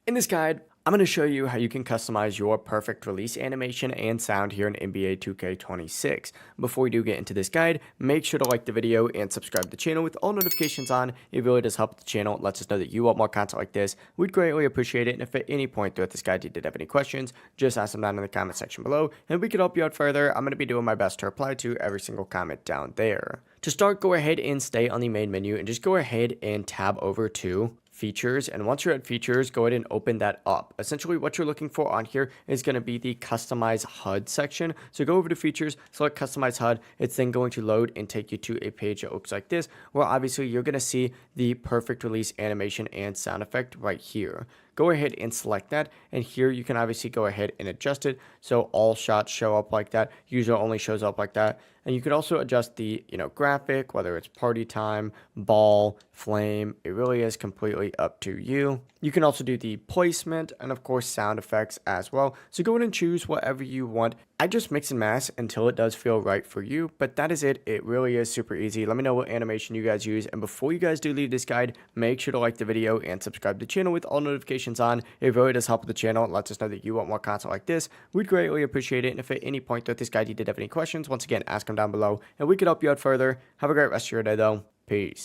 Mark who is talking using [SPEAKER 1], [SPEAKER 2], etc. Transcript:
[SPEAKER 1] In this guide, I'm going to show you how you can customize your perfect release animation and sound here in NBA 2K26. Before we do get into this guide, make sure to like the video and subscribe to the channel with all notifications on. It really does help the channel. It lets us know that you want more content like this. We'd greatly appreciate it. And if at any point throughout this guide you did have any questions, just ask them down in the comment section below and we could help you out further. I'm going to be doing my best to reply to every single comment down there. To start, go ahead and stay on the main menu and just go ahead and tab over to features, and once you're at features, go ahead and open that up. Essentially what you're looking for on here is going to be the customize HUD section. So go over to features, select customize HUD. It's then going to load and take you to a page that looks like this, where obviously you're going to see the perfect release animation and sound effect right here. Go ahead and select that, and here you can obviously go ahead and adjust it so all shots show up like that, user only shows up like that. And you could also adjust the graphic, whether it's party time, ball, flame. It really is completely up to you. You can also do the placement and of course sound effects as well. So go ahead and choose whatever you want. I just mix and match until it does feel right for you, but that is it. It really is super easy. Let me know what animation you guys use, and before you guys do leave this guide, make sure to like the video and subscribe to the channel with all notifications on. It really does help the channel. It lets us know that you want more content like this. We'd greatly appreciate it, and if at any point throughout this guide you did have any questions, once again, ask them down below, and we could help you out further. Have a great rest of your day, though. Peace.